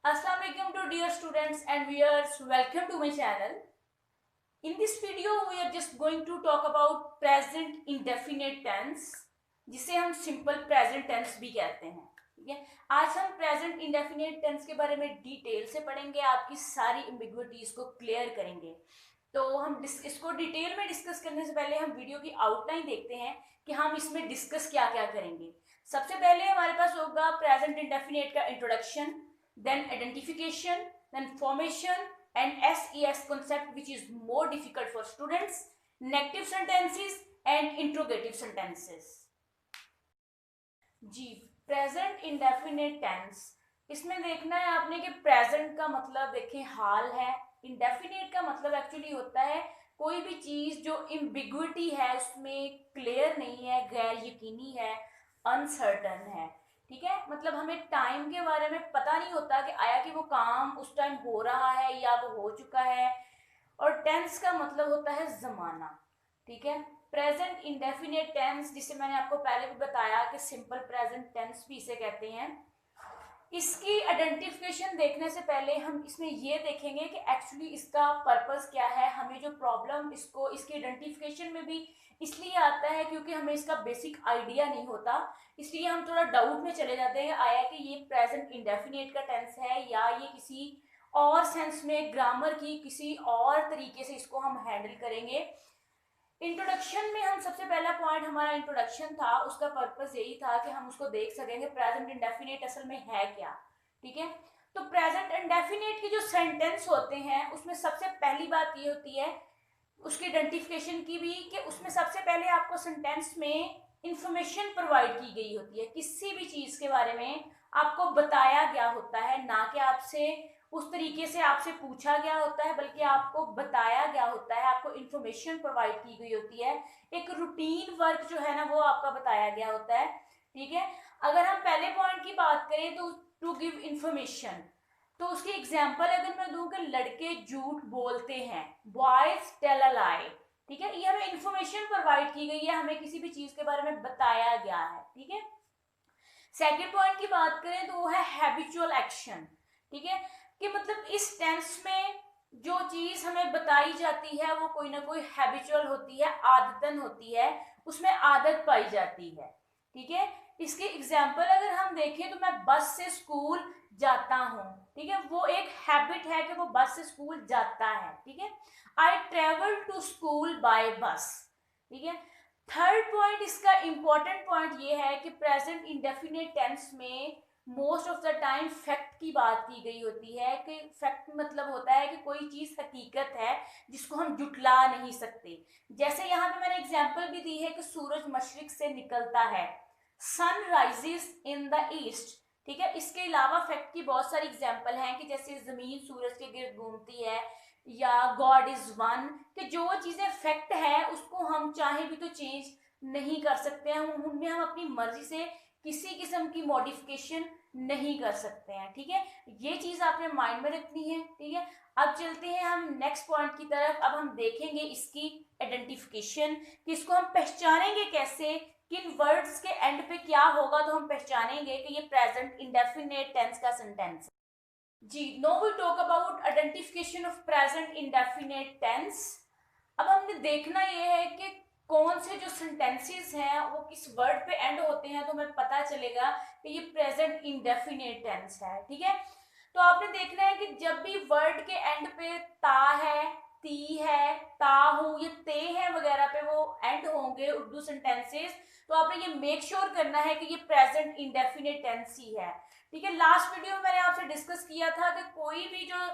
Assalamualaikum to dear students and viewers. Welcome to my channel. In this video, we are just going to talk about present indefinite tense, जिसे हम simple present tense भी कहते हैं. ठीक है, आज हम present indefinite tense के बारे में डिटेल से पढ़ेंगे, आपकी सारी एम्बिग्विटीज को क्लियर करेंगे. तो हम इसको डिटेल में डिस्कस करने से पहले हम वीडियो की आउटलाइन देखते हैं कि हम इसमें डिस्कस क्या क्या करेंगे. सबसे पहले हमारे पास होगा प्रेजेंट इंडेफिनिट का introduction, then identification, then formation and SES concept, which is more difficult for students, negative sentences and interrogative sentences. जी, प्रेजेंट इंडेफिनिट टेंस, इसमें देखना है आपने कि प्रेजेंट का मतलब देखें हाल है, इंडेफिनिट का मतलब एक्चुअली होता है कोई भी चीज जो एम्बिग्विटी है, उसमें क्लियर नहीं है, गैर यकीनी है, अनसर्टन है. ठीक है, मतलब हमें टाइम के बारे में पता नहीं होता कि आया कि वो काम उस टाइम हो रहा है या वो हो चुका है. और टेंस का मतलब होता है जमाना. ठीक है, प्रेजेंट इंडेफिनिट टेंस, जिसे मैंने आपको पहले भी बताया कि सिंपल प्रेजेंट टेंस भी इसे कहते हैं. इसकी आइडेंटिफिकेशन देखने से पहले हम इसमें ये देखेंगे कि एक्चुअली इसका पर्पस क्या है. हमें जो प्रॉब्लम इसको इसकी आइडेंटिफिकेशन में भी इसलिए आता है क्योंकि हमें इसका बेसिक आइडिया नहीं होता, इसलिए हम थोड़ा डाउट में चले जाते हैं आया कि ये प्रेजेंट इंडेफिनिट का टेंस है या ये किसी और सेंस में ग्रामर की किसी और तरीके से इसको हम हैंडल करेंगे. इंट्रोडक्शन में हम सबसे पहला पॉइंट हमारा इंट्रोडक्शन था, उसका पर्पस यही था कि हम उसको देख सकेंगे प्रेजेंट इंडेफिनिट असल में है क्या. ठीक है, तो प्रेजेंट इंडेफिनिट की जो सेंटेंस होते हैं उसमें सबसे पहली बात ये होती है उसकी आइडेंटिफिकेशन की भी कि उसमें सबसे पहले आपको सेंटेंस में इंफॉर्मेशन प्रोवाइड की गई होती है, किसी भी चीज के बारे में आपको बताया गया होता है, ना कि आपसे उस तरीके से आपसे पूछा गया होता है, बल्कि आपको बताया गया होता है, आपको इंफॉर्मेशन प्रोवाइड की गई होती है, एक रूटीन वर्क जो है ना वो आपका बताया गया होता है. ठीक है, अगर हम पहले पॉइंट की बात करें तो टू गिव इंफॉर्मेशन, तो उसकी एग्जाम्पल अगर मैं दूं कि लड़के झूठ बोलते हैं, बॉयज टेल अ लाई. ठीक है, ये हमें इंफॉर्मेशन प्रोवाइड की गई है, हमें किसी भी चीज के बारे में बताया गया है. ठीक है, सेकेंड पॉइंट की बात करें तो वो है हैबिचुअल एक्शन. ठीक है, कि मतलब इस टेंस में जो चीज हमें बताई जाती है वो कोई ना कोई हैबिचुअल होती है, आदतन होती है, उसमें आदत पाई जाती है. ठीक है, इसकी एग्जाम्पल अगर हम देखें तो मैं बस से स्कूल जाता हूँ. ठीक है, वो एक हैबिट है कि वो बस से स्कूल जाता है. ठीक है, I travel to school by bus. ठीक है, थर्ड पॉइंट इसका इंपॉर्टेंट पॉइंट ये है कि प्रेजेंट इंडेफिनिट टेंस में most of the time fact की बात की गई होती है, कि फैक्ट मतलब होता है कि कोई चीज हकीकत है जिसको हम जुटला नहीं सकते. जैसे यहाँ पे मैंने एग्जांपल भी दी है कि सूरज मशरिक से निकलता है, sun rises in the east. ठीक है, इसके अलावा फैक्ट की बहुत सारी एग्जांपल हैं कि जैसे जमीन सूरज के गिर्द घूमती है, या गॉड इज वन, कि जो चीजें फैक्ट है उसको हम चाहे भी तो चेंज नहीं कर सकते हैं, उनमें हम अपनी मर्जी से किसी किस्म की मॉडिफिकेशन नहीं कर सकते हैं. ठीक है, ये चीज आपने माइंड में रखनी है. ठीक है, अब चलते हैं हम नेक्स्ट पॉइंट की तरफ. अब हम देखेंगे इसकी आइडेंटिफिकेशन कि इसको हम पहचानेंगे कैसे, किन वर्ड्स के एंड पे क्या होगा तो हम पहचानेंगे कि ये प्रेजेंट इंडेफिनिट टेंस का सेंटेंस. जी, now we talk about identification of present indefinite tense. अब हमने देखना ये है कि कौन से जो सेंटेंसेस हैं वो किस वर्ड पे एंड होते हैं, तो हमें पता चलेगा कि ये प्रेजेंट इंडेफिनिट टेंस है. ठीक है, तो आपने देखना है कि जब भी वर्ड के एंड पे ता है, ती है, ताहू, ये ते है वगैरह पे वो एंड होंगे उर्दू सेंटेंसेस, तो आपने ये मेक श्योर करना है कि ये प्रेजेंट इंडेफिनिट टेंस ही है. ठीक है, लास्ट वीडियो में मैंने आपसे डिस्कस किया था कि कोई भी जो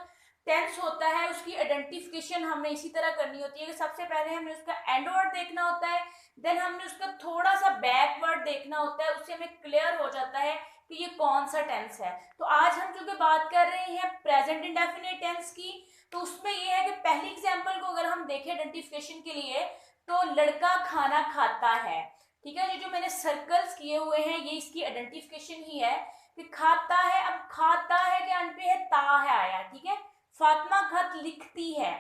टेंस होता है उसकी आइडेंटिफिकेशन हमने इसी तरह करनी होती है कि सबसे पहले हमें उसका एंड वर्ड देखना होता है, देन हमने उसका थोड़ा सा बैक वर्ड देखना होता है, उससे हमें क्लियर हो जाता है कि ये कौन सा टेंस है. तो आज हम जो बात कर रहे हैं प्रेजेंट इंडेफिनिट टेंस की, तो उसमें ये है कि पहली एग्जांपल को अगर हम देखें आइडेंटिफिकेशन के लिए, तो लड़का खाना खाता है. ठीक है, ये जो मैंने सर्कल्स किए हुए हैं ये इसकी आइडेंटिफिकेशन ही है कि खाता है. अब खाता है के एंड पे है ता है आया. ठीक है, फातिमा खत लिखती है,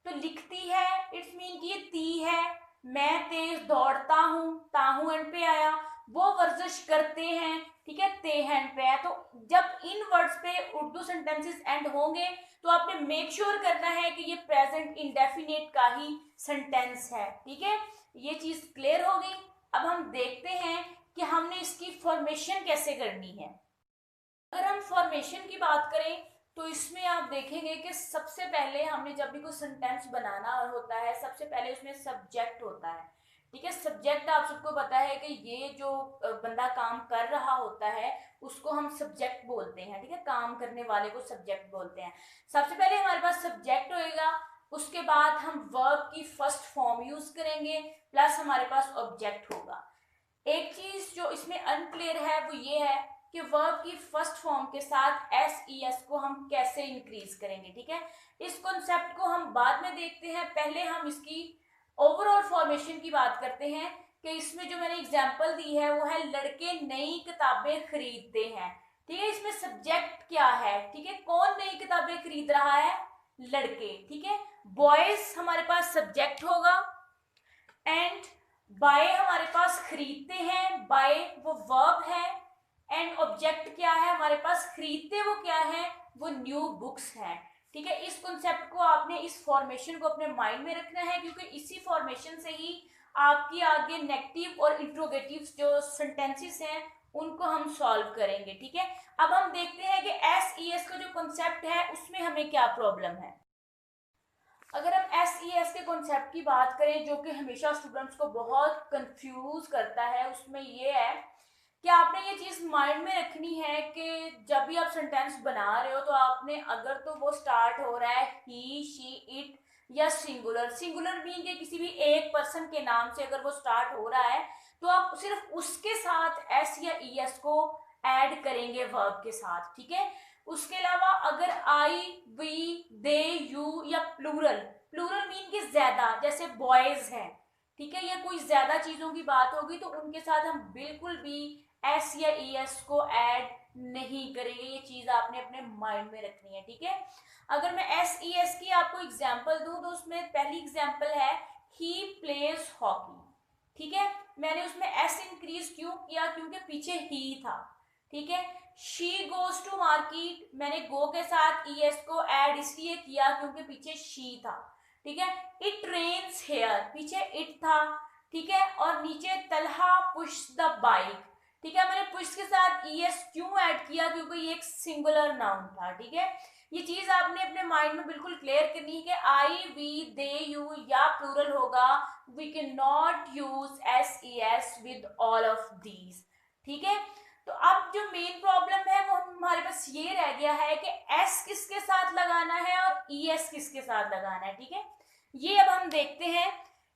तो लिखती है इट्स मीन कि ये ती है. मैं तेज दौड़ता हूँ, ताहू एंड पे आया, वो वर्जिश करते हैं, ठीक है, ते हैंड पे है। तो जब इन वर्ड्स पे उर्दू सेंटेंसेस एंड होंगे तो आपने मेक श्योर करना है कि ये प्रेजेंट इंडेफिनिट का ही सेंटेंस है, ठीक है। ये चीज क्लियर हो गई। अब हम देखते हैं कि हमने इसकी फॉर्मेशन कैसे करनी है। अगर हम फॉर्मेशन की बात करें तो इसमें आप देखेंगे कि सबसे पहले हमने जब भी कोई सेंटेंस बनाना होता है, सबसे पहले उसमें सब्जेक्ट होता है, ठीक है। सब्जेक्ट आप सबको पता है कि ये जो बंदा काम कर रहा होता है उसको हम सब्जेक्ट बोलते हैं, ठीक है। काम करने वाले को सब्जेक्ट बोलते हैं। सबसे पहले हमारे पास सब्जेक्ट होएगा, उसके बाद हम वर्ब की फर्स्ट फॉर्म यूज करेंगे, प्लस हमारे पास ऑब्जेक्ट होगा। एक चीज जो इसमें अनक्लियर है वो ये है कि वर्ब की फर्स्ट फॉर्म के साथ एस ई एस को हम कैसे इंक्रीज करेंगे, ठीक है। इस कॉन्सेप्ट को हम बाद में देखते हैं, पहले हम इसकी ओवरऑल फॉर्मेशन की बात करते हैं कि इसमें जो मैंने एग्जांपल दी है वो है लड़के नई किताबें खरीदते हैं, ठीक है। इसमें सब्जेक्ट क्या है, ठीक है, कौन नई किताबें खरीद रहा है, लड़के, ठीक है। बॉयज हमारे पास सब्जेक्ट होगा एंड बाय हमारे पास खरीदते हैं, बाय वो वर्ब है एंड ऑब्जेक्ट क्या है हमारे पास, खरीदते वो क्या है, वो न्यू बुक्स है, ठीक है। इस कॉन्सेप्ट को आपने, इस फॉर्मेशन को अपने माइंड में रखना है क्योंकि इसी फॉर्मेशन से ही आपकी आगे नेगेटिव और इंट्रोगेटिव जो सेंटेंसेस हैं उनको हम सॉल्व करेंगे, ठीक है। अब हम देखते हैं कि एस ई एस का जो कॉन्सेप्ट है उसमें हमें क्या प्रॉब्लम है। अगर हम एस ई एस के कॉन्सेप्ट की बात करें जो कि हमेशा स्टूडेंट्स को बहुत कंफ्यूज करता है, उसमें ये है कि आपने ये चीज माइंड में रखनी है कि जब भी आप सेंटेंस बना रहे हो तो आपने, अगर तो वो स्टार्ट हो रहा है ही, शी, इट या सिंगुलर, सिंगुलर मीन के किसी भी एक पर्सन के नाम से अगर वो स्टार्ट हो रहा है तो आप सिर्फ उसके साथ एस या ई एस को ऐड करेंगे वर्ब के साथ, ठीक है। उसके अलावा अगर आई, वी, दे, यू या प्लूरल, प्लूरल मीन के ज्यादा, जैसे बॉयज हैं, ठीक है, या कोई ज्यादा चीजों की बात होगी तो उनके साथ हम बिल्कुल भी एस या ई एस को ऐड नहीं करेंगे। ये चीज आपने अपने माइंड में रखनी है, ठीक है। अगर मैं एस ई एस की आपको एग्जांपल दूं तो उसमें पहली एग्जांपल है ही प्लेज हॉकी, ठीक है। मैंने उसमें एस इंक्रीज क्यों किया, क्योंकि पीछे ही था, ठीक है। शी गोज टू मार्केट, मैंने गो के साथ ई एस को ऐड इसलिए किया क्योंकि पीछे शी था, ठीक है। इट रेन्स हेयर, पीछे इट था, ठीक है, और नीचे तलहा पुश द बाइक, ठीक है। मैंने पुश के साथ ई एस क्यों ऐड किया, क्योंकि ये एक सिंगुलर नाउन था, ठीक है। ये चीज आपने अपने माइंड में बिल्कुल क्लियर करनी है कि आई, वी, दे, यू या प्लूरल होगा, we can not use S E S with all of these, ठीक है। तो अब जो मेन प्रॉब्लम है वो हमारे पास ये रह गया है कि एस किसके साथ लगाना है और ई एस किसके साथ लगाना है, ठीक है। ये अब हम देखते हैं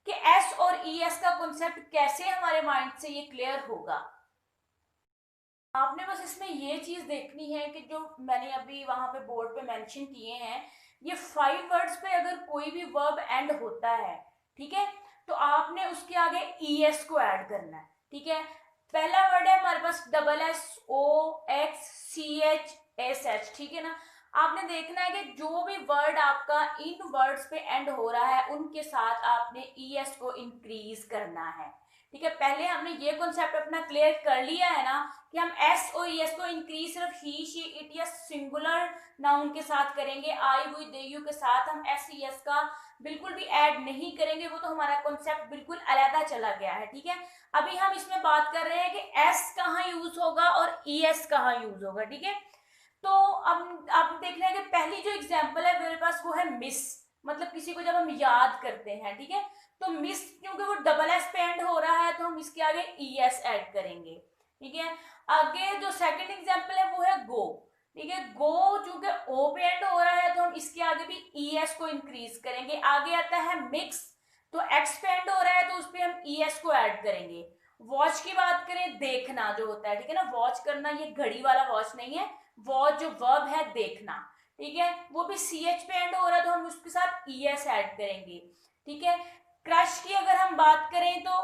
कि एस और ई एस का कॉन्सेप्ट कैसे हमारे माइंड से ये क्लियर होगा। आपने बस इसमें ये चीज देखनी है कि जो मैंने अभी वहां पे बोर्ड पे मेंशन किए हैं, ये 5 वर्ड्स पे अगर कोई भी वर्ब एंड होता है, ठीक है, तो आपने उसके आगे ई एस को ऐड करना है, ठीक है। पहला वर्ड है हमारे पास double S O X C H S H, ठीक है ना। आपने देखना है कि जो भी वर्ड आपका इन वर्ड्स पे एंड हो रहा है उनके साथ आपने ई एस को इंक्रीज करना है, ठीक है। पहले हमने ये कॉन्सेप्ट अपना क्लियर कर लिया है ना कि हम एस और ई एस को इंक्रीज सिर्फ ही, शी, इट या सिंगुलर नाउन के साथ करेंगे, आई, वी, दे, यू के साथ हम एस ई एस का बिल्कुल भी ऐड नहीं करेंगे, वो तो हमारा कॉन्सेप्ट बिल्कुल अलग चला गया है, ठीक है। अभी हम इसमें बात कर रहे हैं कि एस कहाँ यूज होगा और ई एस कहाँ यूज होगा, ठीक है। तो अब आप देख रहे हैं कि पहली जो एग्जांपल है मेरे पास वो है मिस, मतलब किसी को जब हम याद करते हैं, ठीक है, तो मिस क्योंकि वो डबल एस पे एंड हो रहा है तो हम इसके आगे ई एस ऐड करेंगे, ठीक है। आगे जो सेकंड एग्जांपल है वो है गो, ठीक है। गो चूंकि ओ पे एंड हो रहा है तो हम इसके आगे भी ई एस को इंक्रीज करेंगे। आगे आता है मिक्स, तो एक्स पे एंड हो रहा है तो उस पर हम ई एस को ऐड करेंगे। वॉच की बात करें, देखना जो होता है, ठीक है ना, वॉच करना, ये घड़ी वाला वॉच नहीं है, वॉच जो वर्ब है देखना, ठीक है, वो भी सी एच पे एंड हो रहा है तो हम उसके साथ ई एस ऐड करेंगे, ठीक है। क्रश की अगर हम बात करें तो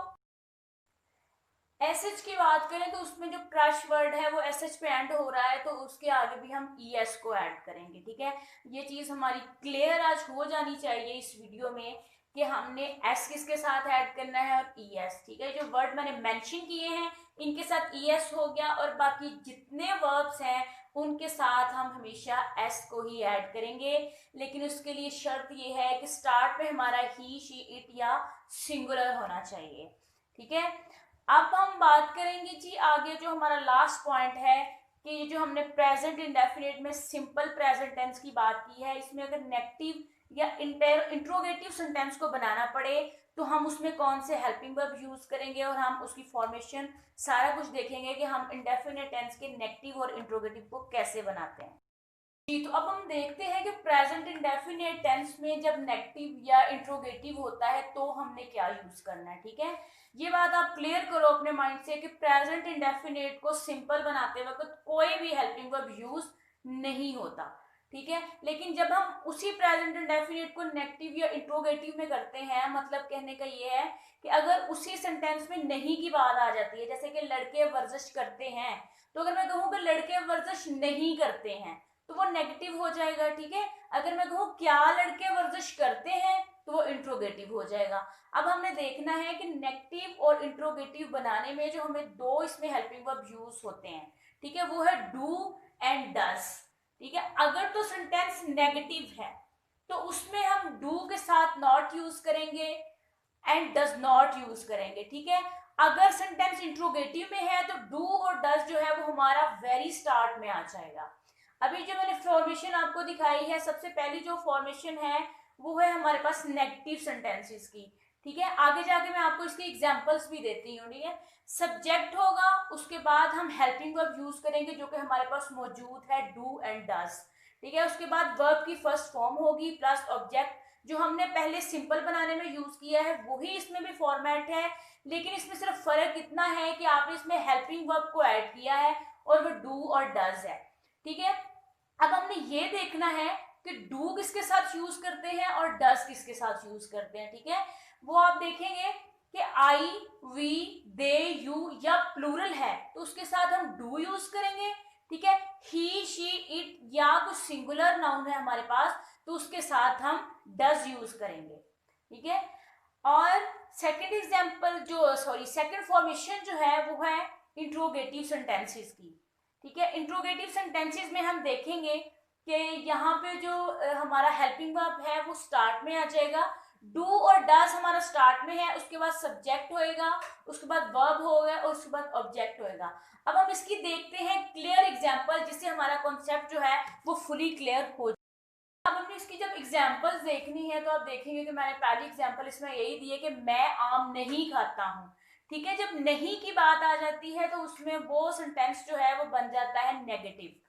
एस एच की बात करें तो उसमें जो क्रश वर्ड है वो एस एच पे एंड हो रहा है तो उसके आगे भी हम ई एस को ऐड करेंगे, ठीक है। ये चीज हमारी क्लियर आज हो जानी चाहिए इस वीडियो में कि हमने एस किसके साथ ऐड करना है और ई एस, ठीक है। जो वर्ड मैंने मेंशन किए हैं इनके साथ es हो गया, और बाकी जितने वर्ब्स हैं उनके साथ हम हमेशा s को ही ऐड करेंगे। लेकिन उसके लिए शर्त ये है कि स्टार्ट में हमारा ही, शी, इट या सिंगुलर होना चाहिए। ठीक है, अब हम बात करेंगे जी आगे, जो हमारा लास्ट पॉइंट है कि ये जो हमने प्रेजेंट इंडेफिनिट में सिंपल प्रेजेंट टेंस की बात की है, इसमें अगर नेगेटिव या इंट्रोगेटिव सेंटेंस को बनाना पड़े तो हम उसमें कौन से हेल्पिंग वर्ब यूज करेंगे, और हम उसकी फॉर्मेशन सारा कुछ देखेंगे कि हम इंडेफिनिट टेंस के नेगेटिव और इंट्रोगेटिव को कैसे बनाते हैं। जी, तो अब हम देखते हैं कि प्रेजेंट इंडेफिनिट टेंस में जब नेगेटिव या इंट्रोगेटिव होता है तो हमने क्या यूज करना है। ठीक है, ये बात आप क्लियर करो अपने माइंड से कि प्रेजेंट इंडेफिनिट को सिंपल बनाते वक्त कोई भी हेल्पिंग वर्ब यूज नहीं होता। ठीक है, लेकिन जब हम उसी प्रेजेंट इंडेफिनिट को नेगेटिव या इंट्रोगेटिव में करते हैं, मतलब कहने का ये है कि अगर उसी सेंटेंस में नहीं की बात आ जाती है, जैसे कि लड़के वर्जिश करते हैं, तो अगर मैं कहूँ कि लड़के वर्जिश नहीं करते हैं तो वो नेगेटिव हो जाएगा। ठीक है, अगर मैं कहूँ क्या लड़के वर्जिश करते हैं तो वो इंट्रोगेटिव हो जाएगा। अब हमने देखना है कि नेगेटिव और इंट्रोगेटिव बनाने में जो हमें दो इसमें हेल्पिंग वर्ब यूज होते हैं, ठीक है, वो है डू एंड डज। ठीक है, अगर तो सेंटेंस नेगेटिव है तो उसमें हम डू के साथ नॉट यूज करेंगे एंड डज नॉट यूज करेंगे। ठीक है, अगर सेंटेंस इंट्रोगेटिव में है तो डू और डज जो है वो हमारा वेरी स्टार्ट में आ जाएगा। अभी जो मैंने फॉर्मेशन आपको दिखाई है, सबसे पहली जो फॉर्मेशन है वो है हमारे पास नेगेटिव सेंटेंसेस की। ठीक है, आगे जाके मैं आपको इसकी एग्जांपल्स भी देती हूँ। ठीक है, सब्जेक्ट होगा, उसके बाद हम हेल्पिंग वर्ब यूज करेंगे जो कि हमारे पास मौजूद है डू एंड डज। ठीक है, उसके बाद वर्ब की फर्स्ट फॉर्म होगी प्लस ऑब्जेक्ट, जो हमने पहले सिंपल बनाने में यूज किया है वही इसमें भी फॉर्मेट है, लेकिन इसमें सिर्फ फर्क इतना है कि आपने इसमें हेल्पिंग वर्ब को ऐड किया है और वो डू और डज है। ठीक है, अब हमने ये देखना है कि डू किसके साथ यूज करते हैं और डज किसके साथ यूज करते हैं। ठीक है, वो आप देखेंगे कि आई, वी, दे, यू या प्लूरल है तो उसके साथ हम डू यूज करेंगे। ठीक है, ही, शी, इट या कुछ सिंगुलर नाउन है हमारे पास तो उसके साथ हम डज यूज करेंगे। ठीक है, और सेकंड एग्जांपल जो सेकंड फॉर्मेशन जो है वो है इंट्रोगेटिव सेंटेंसेस की। ठीक है, इंट्रोगेटिव सेंटेंसेस में हम देखेंगे कि यहाँ पे जो हमारा हेल्पिंग वर्ब है वो स्टार्ट में आ जाएगा। डू और डज हमारा स्टार्ट में है, उसके बाद सब्जेक्ट होएगा, उसके बाद वर्ब होगा और उसके बाद ऑब्जेक्ट होएगा। अब हम इसकी देखते हैं क्लियर एग्जांपल जिससे हमारा कॉन्सेप्ट जो है वो फुली क्लियर हो। अब हमने इसकी जब एग्जांपल्स देखनी है तो आप देखेंगे कि मैंने पहली एग्जांपल इसमें यही दी है कि मैं आम नहीं खाता हूँ। ठीक है, जब नहीं की बात आ जाती है तो उसमें वो सेंटेंस जो है वो बन जाता है नेगेटिव।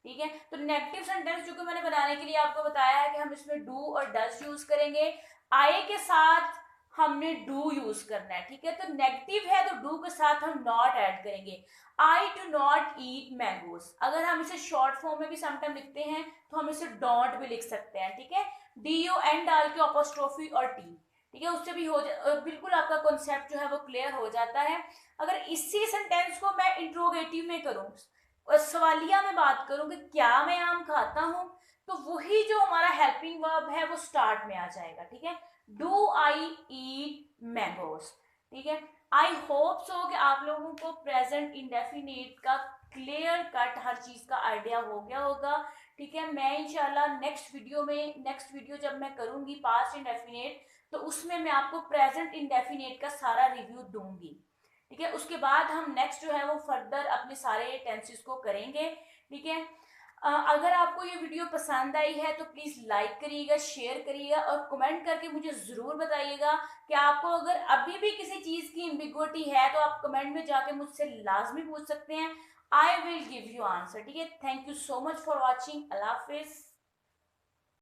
ठीक है, तो नेगेटिव सेंटेंस जो कि मैंने बनाने के लिए आपको बताया है कि हम इसमें डू और डज यूज करेंगे, आई के साथ हमने डू यूज करना है। ठीक है, तो नेगेटिव है तो डू के साथ हम नॉट ऐड करेंगे। I do not eat mangoes, अगर हम इसे शॉर्ट फॉर्म में भी समटाइम लिखते हैं तो हम इसे डोंट भी लिख सकते हैं। ठीक है, डी यू एन डाल के अपोस्ट्रोफी और टी। ठीक है, उससे भी बिल्कुल आपका कॉन्सेप्ट जो है वो क्लियर हो जाता है। अगर इसी सेंटेंस को मैं इंट्रोगेटिव में करूं और सवालिया में बात करूं कि क्या मैं आम खाता हूं, तो वही जो हमारा हेल्पिंग वर्ब है वो स्टार्ट में आ जाएगा। ठीक है, डू आई ईट मैंगोज। ठीक है, आई होप सो कि आप लोगों को प्रेजेंट इंडेफिनिट का क्लियर कट हर चीज का आइडिया हो गया होगा। ठीक है, मैं इंशाल्लाह नेक्स्ट वीडियो जब मैं करूंगी पास्ट इंडेफिनिट तो उसमें मैं आपको प्रेजेंट इंडेफिनिट का सारा रिव्यू दूंगी। ठीक है, उसके बाद हम नेक्स्ट जो है वो फर्दर अपने सारे टेंसेस को करेंगे। ठीक है, अगर आपको ये वीडियो पसंद आई है तो प्लीज़ लाइक करिएगा, शेयर करिएगा और कमेंट करके मुझे ज़रूर बताइएगा कि आपको अगर अभी भी किसी चीज़ की एम्बिग्विटी है तो आप कमेंट में जाके मुझसे लाजमी पूछ सकते हैं। I will give you answer. ठीक है, thank you so much for watching. अल्लाह हाफिज़।